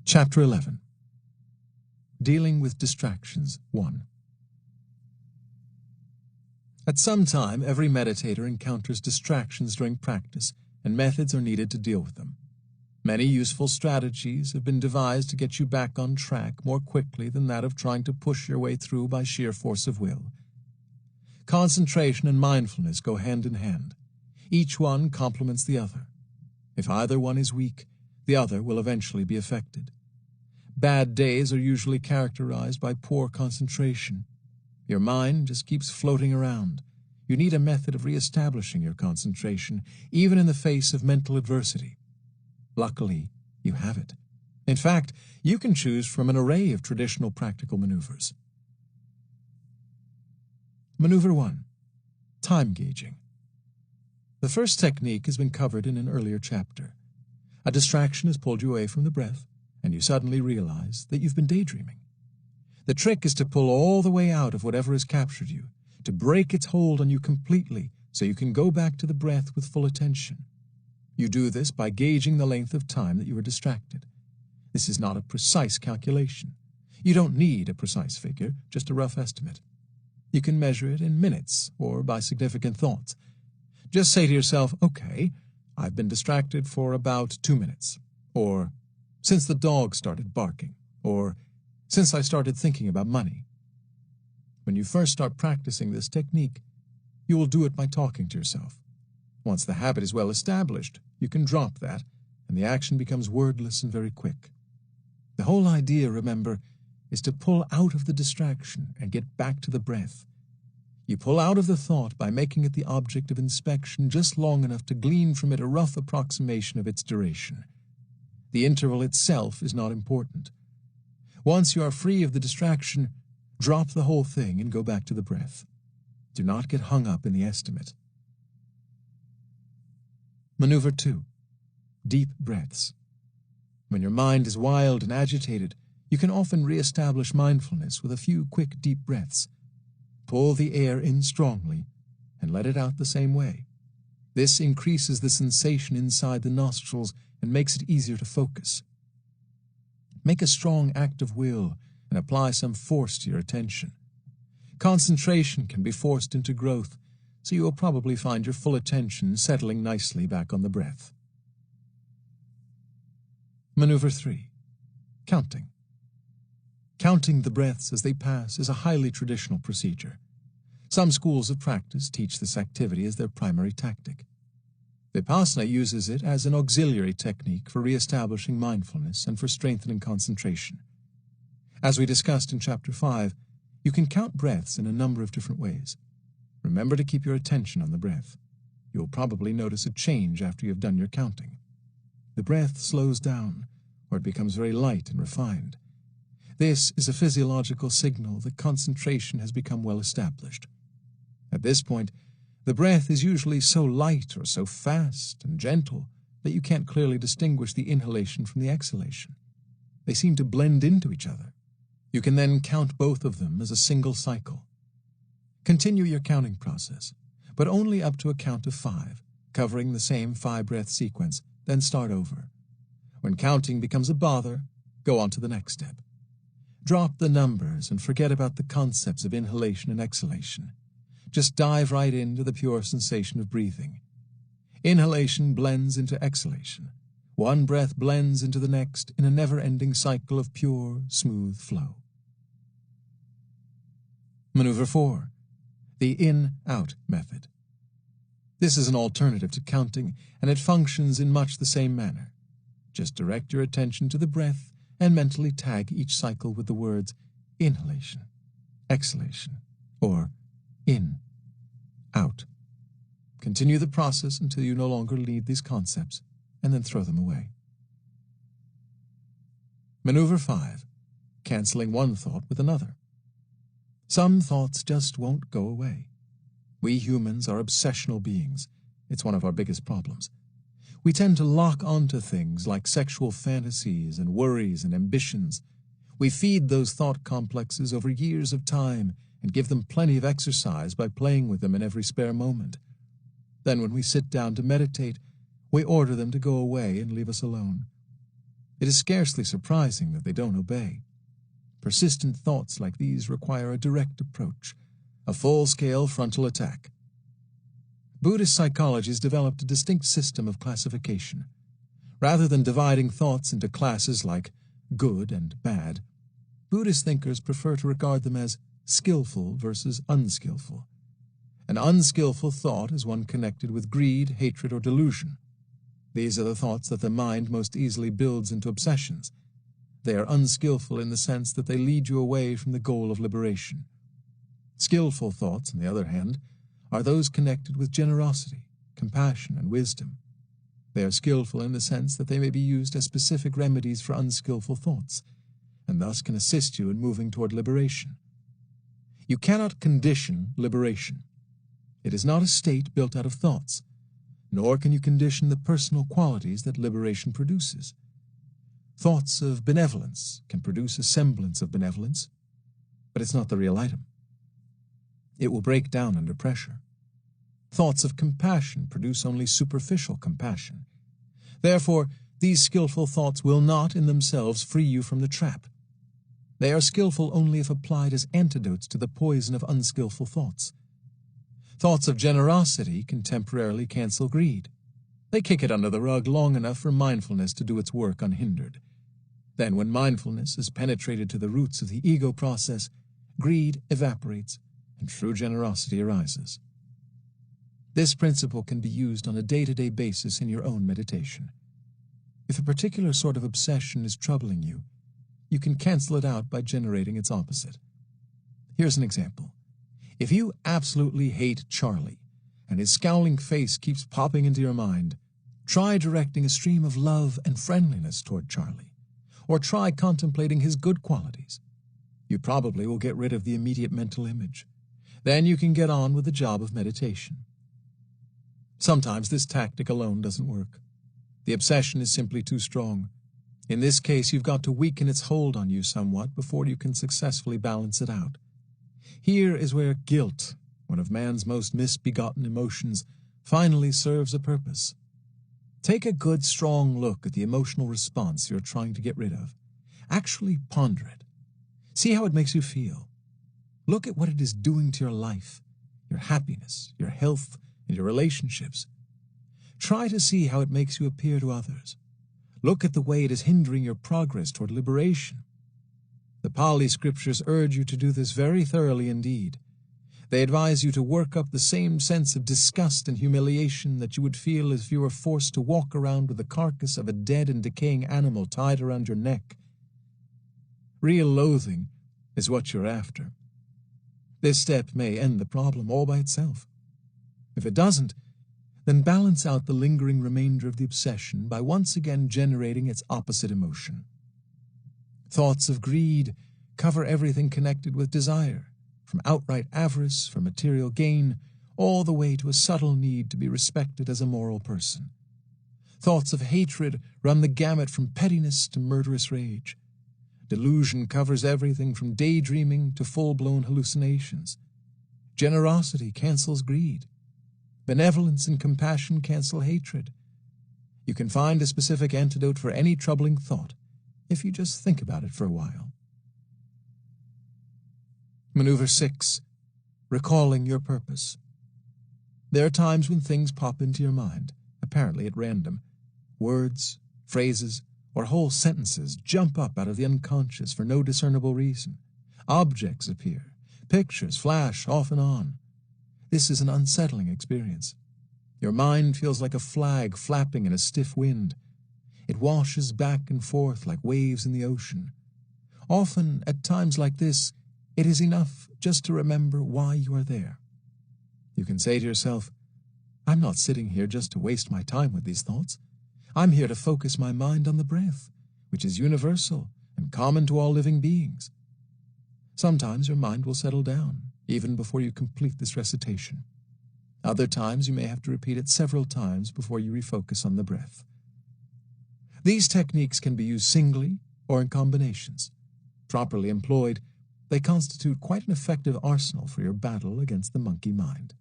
Chapter 11. Dealing with Distractions 1. At some time, every meditator encounters distractions during practice, and methods are needed to deal with them. Many useful strategies have been devised to get you back on track more quickly than that of trying to push your way through by sheer force of will. Concentration and mindfulness go hand in hand. Each one complements the other. If either one is weak, the other will eventually be affected. Bad days are usually characterized by poor concentration. Your mind just keeps floating around. You need a method of reestablishing your concentration, even in the face of mental adversity. Luckily, you have it. In fact, you can choose from an array of traditional practical maneuvers. Maneuver 1. Time gauging. The first technique has been covered in an earlier chapter. A distraction has pulled you away from the breath, and you suddenly realize that you've been daydreaming. The trick is to pull all the way out of whatever has captured you, to break its hold on you completely so you can go back to the breath with full attention. You do this by gauging the length of time that you are distracted. This is not a precise calculation. You don't need a precise figure, just a rough estimate. You can measure it in minutes or by significant thoughts. Just say to yourself, okay, I've been distracted for about 2 minutes, or since the dog started barking, or since I started thinking about money. When you first start practicing this technique, you will do it by talking to yourself. Once the habit is well established, you can drop that, and the action becomes wordless and very quick. The whole idea, remember, is to pull out of the distraction and get back to the breath. You pull out of the thought by making it the object of inspection just long enough to glean from it a rough approximation of its duration. The interval itself is not important. Once you are free of the distraction, drop the whole thing and go back to the breath. Do not get hung up in the estimate. Maneuver 2. Deep breaths. When your mind is wild and agitated, you can often re-establish mindfulness with a few quick deep breaths. Pull the air in strongly and let it out the same way. This increases the sensation inside the nostrils and makes it easier to focus. Make a strong act of will and apply some force to your attention. Concentration can be forced into growth, so you will probably find your full attention settling nicely back on the breath. Maneuver 3. Counting. Counting the breaths as they pass is a highly traditional procedure. Some schools of practice teach this activity as their primary tactic. Vipassana uses it as an auxiliary technique for re-establishing mindfulness and for strengthening concentration. As we discussed in Chapter 5, you can count breaths in a number of different ways. Remember to keep your attention on the breath. You will probably notice a change after you have done your counting. The breath slows down, or it becomes very light and refined. This is a physiological signal that concentration has become well established. At this point, the breath is usually so light or so fast and gentle that you can't clearly distinguish the inhalation from the exhalation. They seem to blend into each other. You can then count both of them as a single cycle. Continue your counting process, but only up to a count of 5, covering the same 5-breath sequence, then start over. When counting becomes a bother, go on to the next step. Drop the numbers and forget about the concepts of inhalation and exhalation. Just dive right into the pure sensation of breathing. Inhalation blends into exhalation. One breath blends into the next in a never-ending cycle of pure, smooth flow. Maneuver 4. The in-out method. This is an alternative to counting, and it functions in much the same manner. Just direct your attention to the breath and mentally tag each cycle with the words inhalation, exhalation, or in, out. Continue the process until you no longer need these concepts, and then throw them away. Maneuver 5. Canceling one thought with another. Some thoughts just won't go away. We humans are obsessional beings. It's one of our biggest problems. We tend to lock onto things like sexual fantasies and worries and ambitions. We feed those thought complexes over years of time and give them plenty of exercise by playing with them in every spare moment. Then when we sit down to meditate, we order them to go away and leave us alone. It is scarcely surprising that they don't obey. Persistent thoughts like these require a direct approach, a full-scale frontal attack. Buddhist psychology has developed a distinct system of classification. Rather than dividing thoughts into classes like good and bad, Buddhist thinkers prefer to regard them as skillful versus unskillful. An unskillful thought is one connected with greed, hatred, or delusion. These are the thoughts that the mind most easily builds into obsessions. They are unskillful in the sense that they lead you away from the goal of liberation. Skillful thoughts, on the other hand, are those connected with generosity, compassion, and wisdom. They are skillful in the sense that they may be used as specific remedies for unskillful thoughts, and thus can assist you in moving toward liberation. You cannot condition liberation. It is not a state built out of thoughts, nor can you condition the personal qualities that liberation produces. Thoughts of benevolence can produce a semblance of benevolence, but it's not the real item. It will break down under pressure. Thoughts of compassion produce only superficial compassion. Therefore, these skillful thoughts will not in themselves free you from the trap. They are skillful only if applied as antidotes to the poison of unskillful thoughts. Thoughts of generosity can temporarily cancel greed. They kick it under the rug long enough for mindfulness to do its work unhindered. Then, when mindfulness has penetrated to the roots of the ego process, greed evaporates and true generosity arises. This principle can be used on a day-to-day basis in your own meditation. If a particular sort of obsession is troubling you, you can cancel it out by generating its opposite. Here's an example. If you absolutely hate Charlie, and his scowling face keeps popping into your mind, try directing a stream of love and friendliness toward Charlie, or try contemplating his good qualities. You probably will get rid of the immediate mental image. Then you can get on with the job of meditation. Sometimes this tactic alone doesn't work. The obsession is simply too strong. In this case, you've got to weaken its hold on you somewhat before you can successfully balance it out. Here is where guilt, one of man's most misbegotten emotions, finally serves a purpose. Take a good, strong look at the emotional response you're trying to get rid of. Actually ponder it. See how it makes you feel. Look at what it is doing to your life, your happiness, your health, and your relationships. Try to see how it makes you appear to others. Look at the way it is hindering your progress toward liberation. The Pali scriptures urge you to do this very thoroughly indeed. They advise you to work up the same sense of disgust and humiliation that you would feel if you were forced to walk around with the carcass of a dead and decaying animal tied around your neck. Real loathing is what you're after. This step may end the problem all by itself. If it doesn't, then balance out the lingering remainder of the obsession by once again generating its opposite emotion. Thoughts of greed cover everything connected with desire, from outright avarice for material gain, all the way to a subtle need to be respected as a moral person. Thoughts of hatred run the gamut from pettiness to murderous rage. Delusion covers everything from daydreaming to full-blown hallucinations. Generosity cancels greed. Benevolence and compassion cancel hatred. You can find a specific antidote for any troubling thought if you just think about it for a while. Maneuver 6. Recalling your purpose. There are times when things pop into your mind, apparently at random. Words, phrases, or whole sentences jump up out of the unconscious for no discernible reason. Objects appear. Pictures flash off and on. This is an unsettling experience. Your mind feels like a flag flapping in a stiff wind. It washes back and forth like waves in the ocean. Often, at times like this, it is enough just to remember why you are there. You can say to yourself, I'm not sitting here just to waste my time with these thoughts. I'm here to focus my mind on the breath, which is universal and common to all living beings. Sometimes your mind will settle down, even before you complete this recitation. Other times you may have to repeat it several times before you refocus on the breath. These techniques can be used singly or in combinations. Properly employed, they constitute quite an effective arsenal for your battle against the monkey mind.